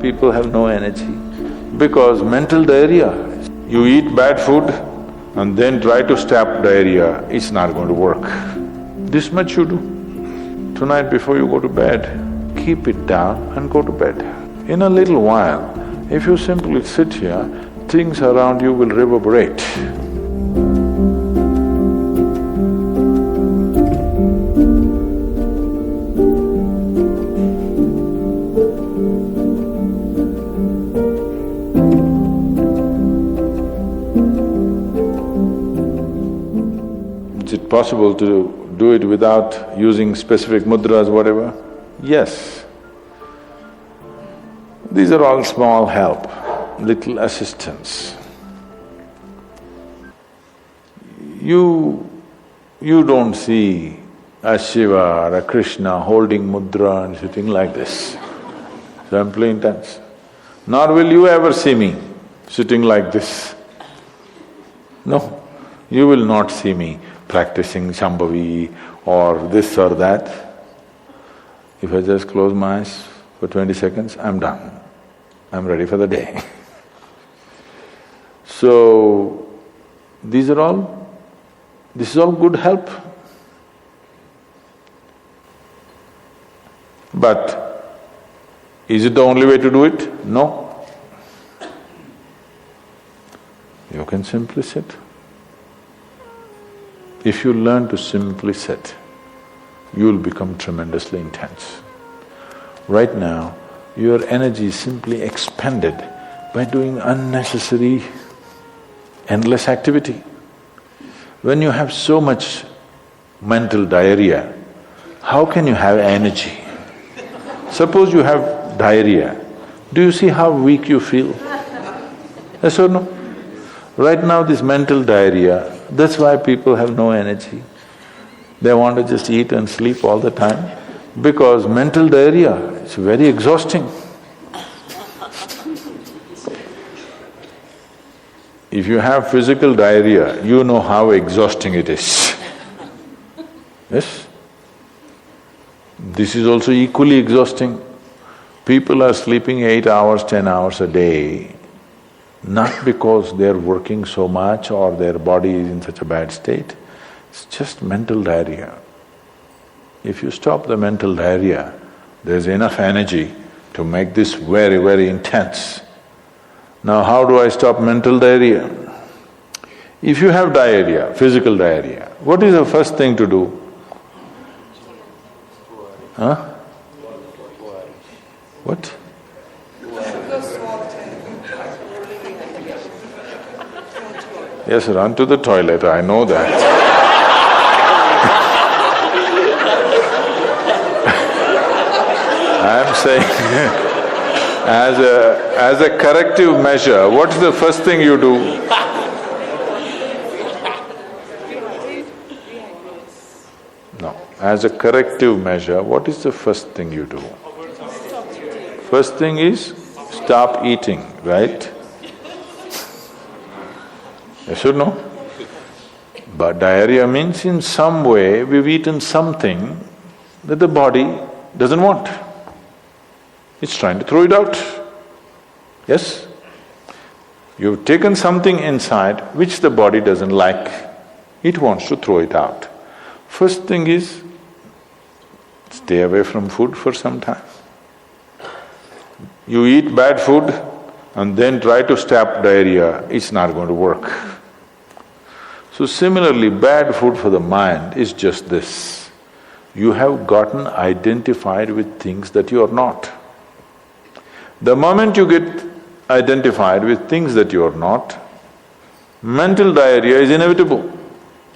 people have no energy? Because mental diarrhea. You eat bad food and then try to stop diarrhea, it's not going to work. This much you do. Tonight before you go to bed, keep it down and go to bed. In a little while, if you simply sit here, things around you will reverberate. Is it possible to do it without using specific mudras, whatever? Yes. These are all small help, little assistance. You don't see a Shiva or a Krishna holding mudra and sitting like this, simply intense. Nor will you ever see me sitting like this. No, you will not see me practicing Shambhavi or this or that. If I just close my eyes for 20 seconds, I'm done. I'm ready for the day. So, this is all good help. But is it the only way to do it? No. You can simply sit. If you learn to simply sit, you'll become tremendously intense. Right now, your energy is simply expended by doing unnecessary, endless activity. When you have so much mental diarrhea, how can you have energy? Suppose you have diarrhea, do you see how weak you feel? Yes or no? Right now this mental diarrhea, that's why people have no energy. They want to just eat and sleep all the time because mental diarrhea is very exhausting. If you have physical diarrhea, you know how exhausting it is. Yes? This is also equally exhausting. People are sleeping 8 hours, 10 hours a day, not because they're working so much or their body is in such a bad state, it's just mental diarrhea. If you stop the mental diarrhea, there's enough energy to make this very, very intense. Now how do I stop mental diarrhea? If you have diarrhea, physical diarrhea, what is the first thing to do? Huh? What? Yes, run to the toilet, I know that. I am saying as a corrective measure, what's the first thing you do? No, as a corrective measure, what is the first thing you do? First thing is stop eating, right? Yes or no? But diarrhea means in some way we've eaten something that the body doesn't want. It's trying to throw it out. Yes? You've taken something inside which the body doesn't like. It wants to throw it out. First thing is, stay away from food for some time. You eat bad food and then try to stop diarrhea, it's not going to work. So similarly, bad food for the mind is just this. You have gotten identified with things that you are not. The moment you get identified with things that you are not, mental diarrhea is inevitable.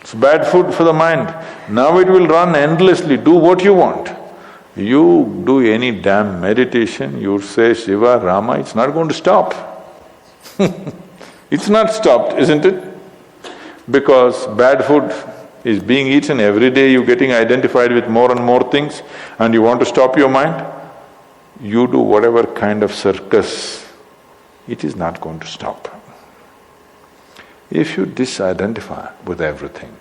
It's bad food for the mind. Now it will run endlessly, do what you want. You do any damn meditation, you say Shiva, Rama, it's not going to stop. It's not stopped, isn't it? Because bad food is being eaten every day, you're getting identified with more and more things and you want to stop your mind, you do whatever kind of circus, it is not going to stop. If you disidentify with everything,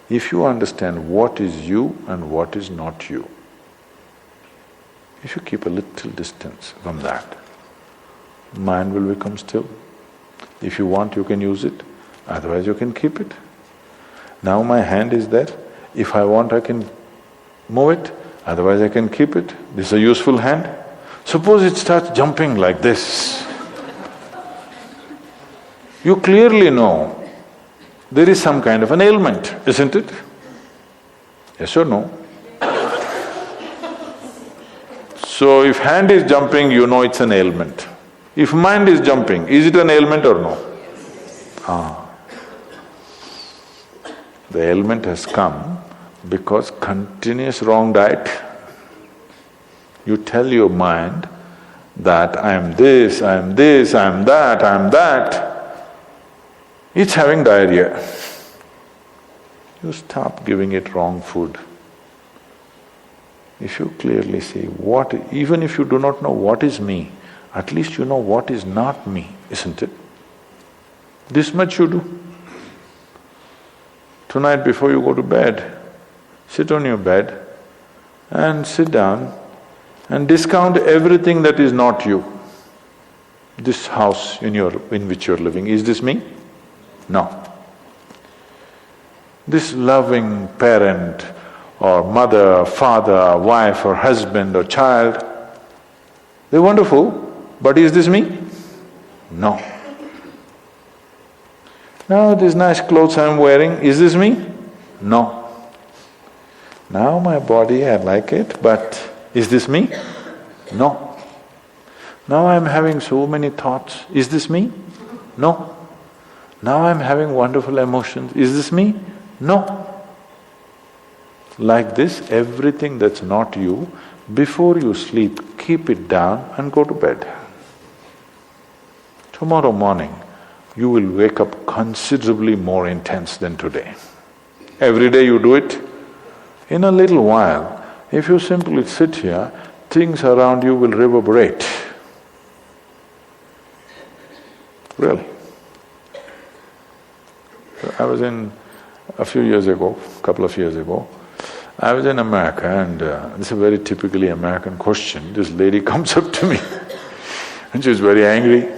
if you understand what is you and what is not you, If you keep a little distance from that, mind will become still. If you want, you can use it, otherwise you can keep it. Now my hand is there, if I want I can move it, otherwise I can keep it. This is a useful hand. Suppose it starts jumping like this. You clearly know there is some kind of an ailment, isn't it? Yes or no? So if hand is jumping, you know it's an ailment. If mind is jumping, is it an ailment or no? The ailment has come because continuous wrong diet. You tell your mind that I am this, I am this, I am that, I am that. It's having diarrhea. You stop giving it wrong food. If you clearly see what… even if you do not know what is me, at least you know what is not me, isn't it? This much you do. Tonight before you go to bed, sit on your bed and sit down and discount everything that is not you. This house in which you're living, is this me? No. This loving parent or mother, father, wife or husband or child, they're wonderful, but is this me? No. Now these nice clothes I'm wearing, is this me? No. Now my body, I like it, but is this me? No. Now I'm having so many thoughts, is this me? No. Now I'm having wonderful emotions, is this me? No. Like this, everything that's not you, before you sleep, keep it down and go to bed. Tomorrow morning, you will wake up considerably more intense than today. Every day you do it. In a little while, if you simply sit here, things around you will reverberate. Really. I was a couple of years ago, I was in America and this is a very typically American question. This lady comes up to me and she's very angry.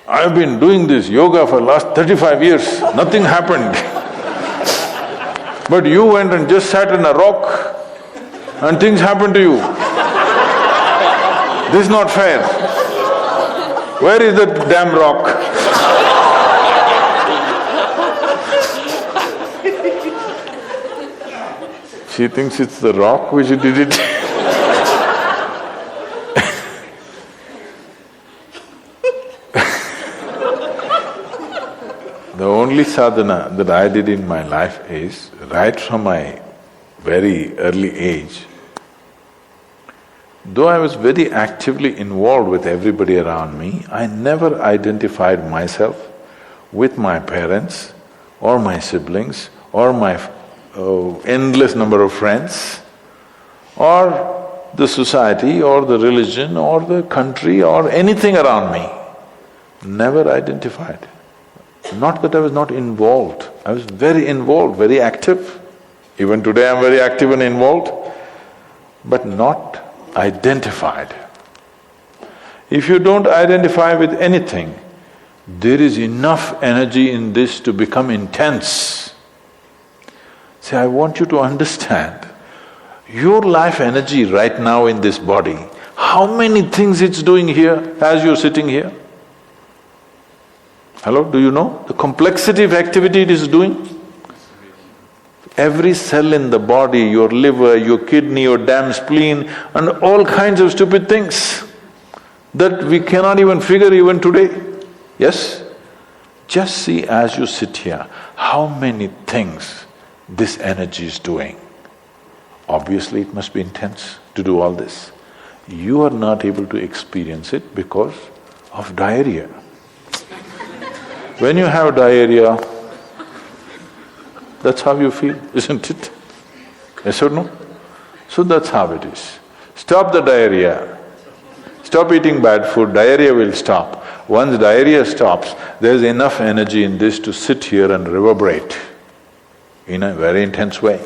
I've been doing this yoga for last 35 years, nothing happened. But you went and just sat on a rock and things happened to you. This is not fair. Where is that damn rock? She thinks it's the rock which did it. The only sadhana that I did in my life is, right from my very early age, though I was very actively involved with everybody around me, I never identified myself with my parents or my siblings or my endless number of friends or the society or the religion or the country or anything around me. Never identified. Not that I was not involved, I was very involved, very active. Even today I'm very active and involved, but not identified. If you don't identify with anything, there is enough energy in this to become intense. See, I want you to understand, your life energy right now in this body, how many things it's doing here as you're sitting here? Hello, do you know the complexity of activity it is doing? Every cell in the body, your liver, your kidney, your damn spleen, and all kinds of stupid things that we cannot even figure even today. Yes? Just see as you sit here, how many things this energy is doing. Obviously it must be intense to do all this. You are not able to experience it because of diarrhea. When you have diarrhea, that's how you feel, isn't it? Yes or no? So that's how it is. Stop the diarrhea. Stop eating bad food, diarrhea will stop. Once diarrhea stops, there's enough energy in this to sit here and reverberate in a very intense way.